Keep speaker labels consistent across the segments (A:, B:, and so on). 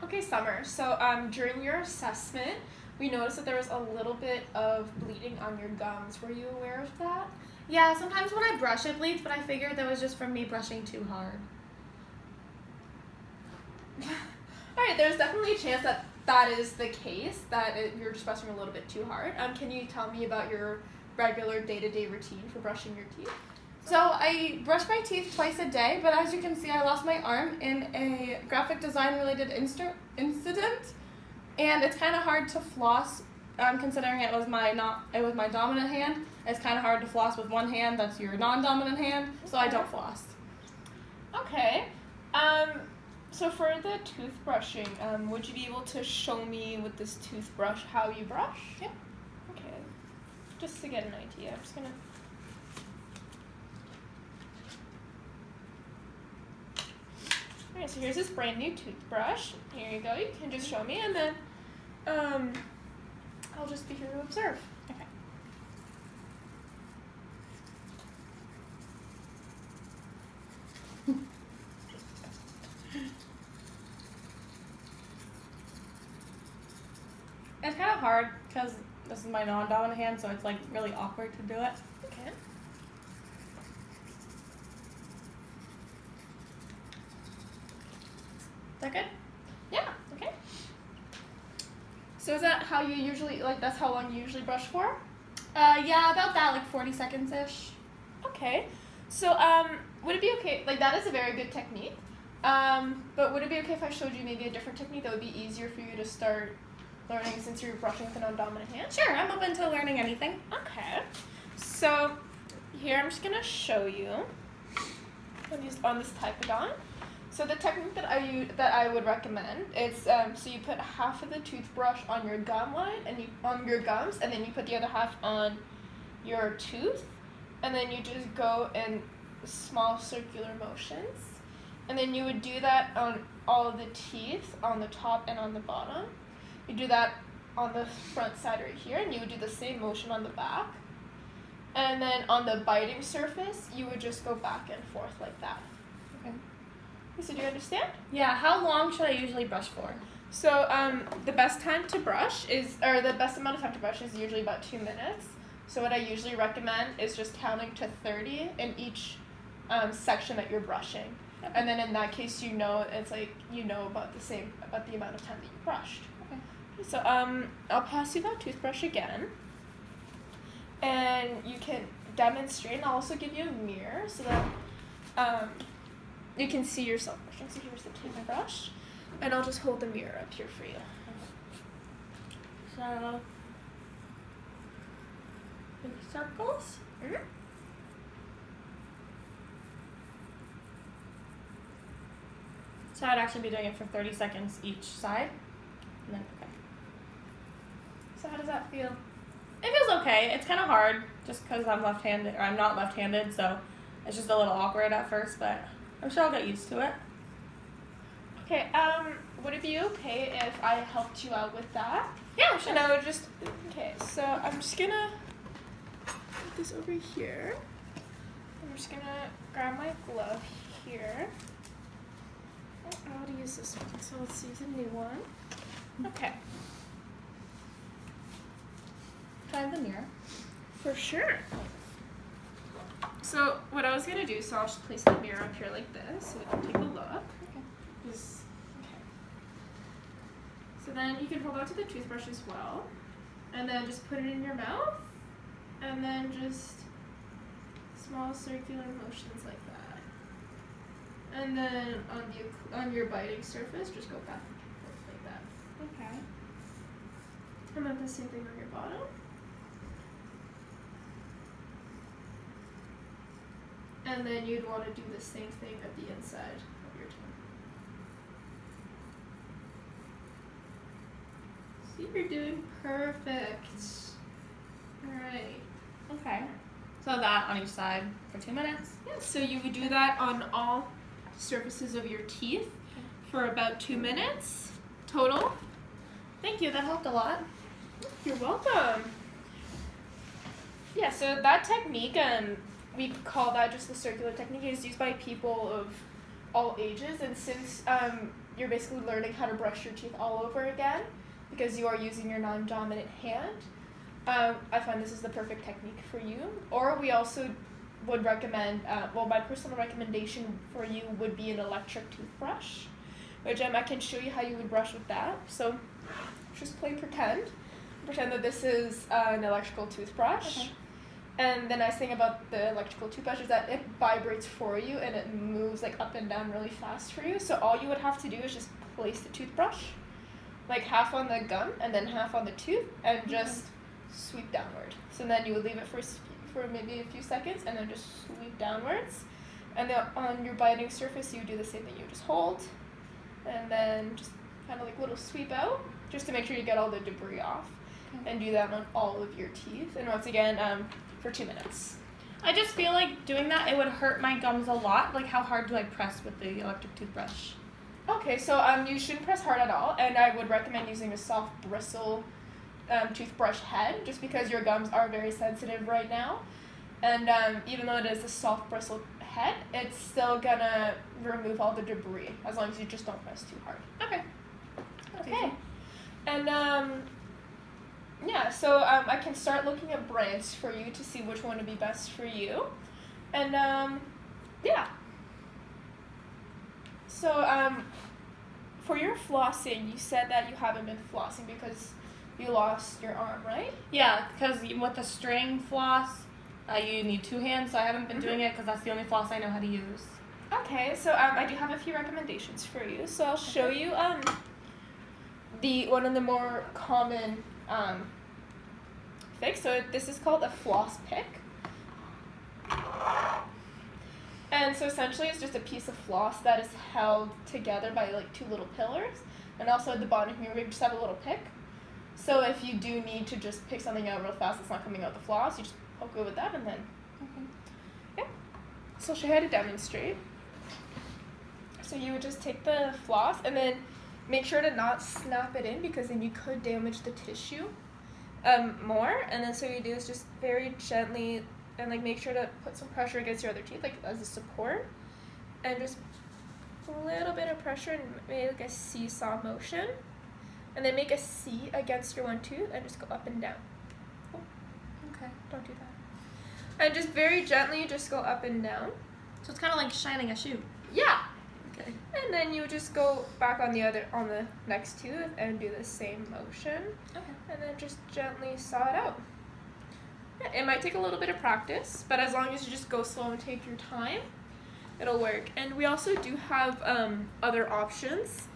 A: Okay, Summer. So during your assessment, we noticed that there was a little bit of bleeding on your gums. Were you aware of that?
B: Yeah, sometimes when I brush it bleeds, but I figured that was just from me brushing too hard.
A: All right, there's definitely a chance that that is the case, that you're just brushing a little bit too hard. Can you tell me about your regular day-to-day routine for brushing your teeth?
B: So I brush my teeth twice a day, but as you can see, I lost my arm in a graphic design related incident, and it's kind of hard to floss, considering it was my dominant hand. It's kind of hard to floss with one hand. That's your non-dominant hand, so I don't floss.
A: Okay. So for the toothbrushing, would you be able to show me with this toothbrush how you brush?
B: Yep.
A: Okay. Just to get an idea, I'm just gonna. Alright, so here's this brand new toothbrush. Here you go. You can just show me, and then I'll just be here to observe.
B: Okay. It's kind of hard because this is my non-dominant hand, so it's like really awkward to do it.
A: Okay.
B: Is that good?
A: Yeah. Okay. So is that how you usually that's how long you usually brush for?
B: Yeah, about that, like 40 seconds-ish.
A: Okay. So would it be okay? Like that is a very good technique. But would it be okay if I showed you maybe a different technique that would be easier for you to start learning since you're brushing with a non-dominant hand?
B: Sure, I'm open to learning anything.
A: Okay. So here I'm just gonna show you on this typodon. So the technique that I would recommend is so you put half of the toothbrush on your gum line and on your gums, and then you put the other half on your tooth, and then you just go in small circular motions, and then you would do that on all of the teeth on the top and on the bottom. You do that on the front side right here, and you would do the same motion on the back. And then on the biting surface, you would just go back and forth like that.
B: Okay.
A: So do you understand?
B: Yeah, how long should I usually brush for?
A: So the best time to brush the best amount of time to brush is usually about 2 minutes. So what I usually recommend is just counting to 30 in each section that you're brushing.
B: Okay.
A: And then in that case, it's like about the amount of time that you brushed.
B: Okay.
A: So I'll pass you that toothbrush again, and you can demonstrate. And I'll also give you a mirror so that you can see yourself brushing. So here's the toothbrush, and I'll just hold the mirror up here for you.
B: So, big circles.
A: Mm-hmm.
B: So I'd actually be doing it for 30 seconds each side. And then, okay.
A: So how does that feel?
B: It feels okay. It's kind of hard just because I'm left-handed, or I'm not left-handed, so it's just a little awkward at first, but I'm sure I'll get used to it.
A: Okay, would it be okay if I helped you out with that?
B: Yeah, sure.
A: And I would okay, so I'm just gonna put this over here. I'm just gonna grab my glove here. Oh, I want to use this one, so let's use a new one. Okay.
B: Try the mirror.
A: For sure. So what I was gonna do, so I'll just place the mirror up here like this, so we can take a look.
B: Okay.
A: Okay. So then you can hold on to the toothbrush as well, and then just put it in your mouth, and then just small circular motions like that. And then on your biting surface, just go back and forth like that.
B: Okay.
A: And then the same thing on your bottom. And then you'd want to do the same thing at the inside of your tongue. See, you're doing perfect. Alright.
B: Okay. So that on each side for 2 minutes.
A: Yeah, so you would do that on all surfaces of your teeth for about 2 minutes total.
B: Thank you, that helped a lot.
A: You're welcome. Yeah, so that technique, we call that just the circular technique, is used by people of all ages, and since you're basically learning how to brush your teeth all over again because you are using your non-dominant hand. I find this is the perfect technique for you. Or we also would recommend, my personal recommendation for you would be an electric toothbrush, which I can show you how you would brush with that. So just pretend that this is an electrical toothbrush.
B: Okay.
A: And the nice thing about the electrical toothbrush is that it vibrates for you and it moves like up and down really fast for you. So all you would have to do is just place the toothbrush, like half on the gum and then half on the tooth, and just sweep downward. So then you would leave it for maybe a few seconds and then just sweep downwards. And then on your biting surface, you do the same thing. You just hold and then just kind of like little sweep out just to make sure you get all the debris off. And do that on all of your teeth. And once again, for 2 minutes.
B: I just feel like doing that, it would hurt my gums a lot. Like, how hard do I press with the electric toothbrush?
A: Okay, so you shouldn't press hard at all, and I would recommend using a soft bristle toothbrush head, just because your gums are very sensitive right now. And even though it is a soft bristle head, it's still gonna remove all the debris, as long as you just don't press too hard.
B: Okay.
A: Okay. And yeah, so I can start looking at brands for you to see which one would be best for you. And yeah. So for your flossing, you said that you haven't been flossing because you lost your arm, right?
B: Yeah, because with the string floss, you need 2 hands, so I haven't been doing it because that's the only floss I know how to use.
A: Okay, so I do have a few recommendations for you. So I'll show you one of the more common fix. So this is called a floss pick. And so essentially it's just a piece of floss that is held together by like 2 little pillars. And also at the bottom here we just have a little pick. So if you do need to just pick something out real fast that's not coming out the floss, you just poke it with that and then yeah. So I'll show you how to demonstrate. So you would just take the floss and then make sure to not snap it in because then you could damage the tissue more. And then so you do is just very gently and like make sure to put some pressure against your other teeth, like as a support, and just a little bit of pressure and make like a seesaw motion, and then make a C against your one tooth and just go up and down. Oh,
B: Okay.
A: don't do that. And just very gently just go up and down.
B: So it's kind of like shining a shoe.
A: Yeah.
B: Okay.
A: And then you just go back on the next tooth and do the same motion.
B: Okay.
A: And then just gently saw it out. Yeah, it might take a little bit of practice, but as long as you just go slow and take your time, it'll work. And we also do have other options.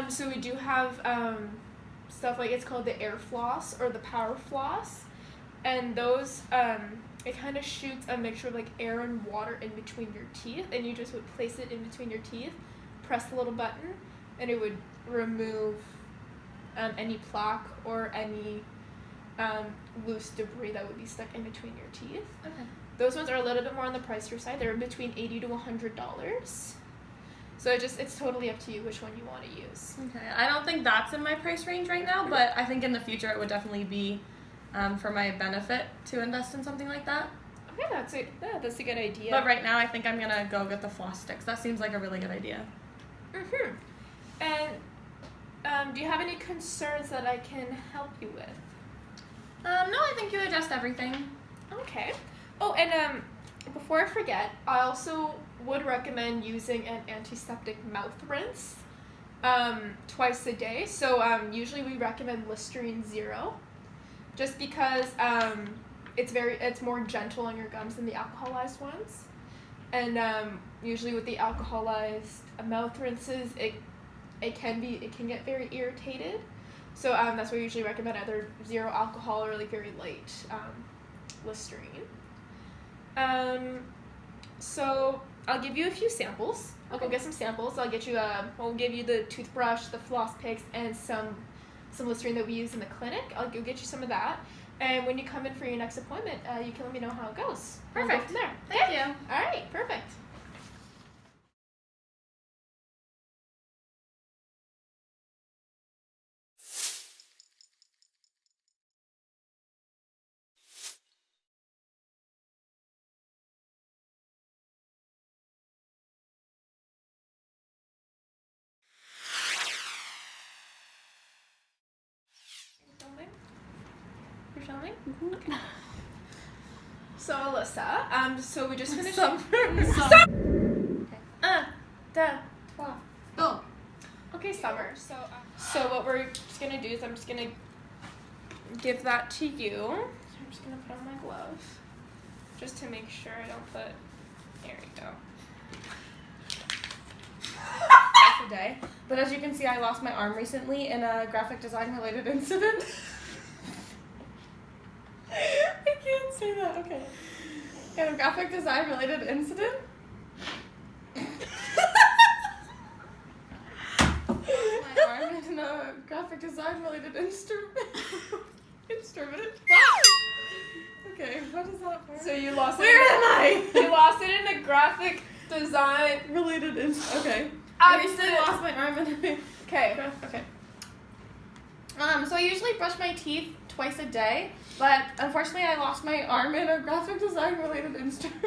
A: So we do have stuff like, it's called the air floss or the power floss. And those, it kind of shoots a mixture of like air and water in between your teeth, and you just would place it in between your teeth, press the little button, and it would remove any plaque or any loose debris that would be stuck in between your teeth.
B: Okay.
A: Those ones are a little bit more on the pricier side. They're between $80 to $100. So it's totally up to you which one you want to use.
B: Okay. I don't think that's in my price range right now, but I think in the future it would definitely be for my benefit to invest in something like that.
A: Okay, that's a good idea.
B: But right now I think I'm gonna go get the floss sticks. That seems like a really good idea.
A: Mhm. And do you have any concerns that I can help you with?
B: No, I think you addressed everything.
A: Okay. Oh, and before I forget, I also would recommend using an antiseptic mouth rinse twice a day. So usually we recommend Listerine Zero, just because it's more gentle on your gums than the alcoholized ones. And usually with the alcoholized mouth rinses, it can get very irritated. So that's why we usually recommend either zero alcohol or like very light Listerine. So I'll give you a few samples. I'll go get some samples. We'll give you the toothbrush, the floss picks, and some Listerine that we use in the clinic. I'll go get you some of that. And when you come in for your next appointment, you can let me know how it goes.
B: Perfect.
A: We'll go from there.
B: Thank you.
A: All right, perfect. So Alyssa, so we just finished
B: Summer.
A: Oh. Okay, Summer. So what we're just gonna do is I'm just gonna give that to you. So I'm just gonna put on my glove, just to make sure I don't put. There we go.
B: Twice a day. But as you can see, I lost my arm recently in a graphic design related incident. I can't say that. Okay. In a graphic design related incident. My arm in a graphic design related instrument. Okay, what is that for?
A: So you lost it.
B: Where am I?
A: You lost it in a graphic design.
B: Related incident. Okay. I recently lost my arm in a
A: Okay.
B: Okay. So I usually brush my teeth twice a day, but unfortunately I lost my arm in a graphic design related instrument.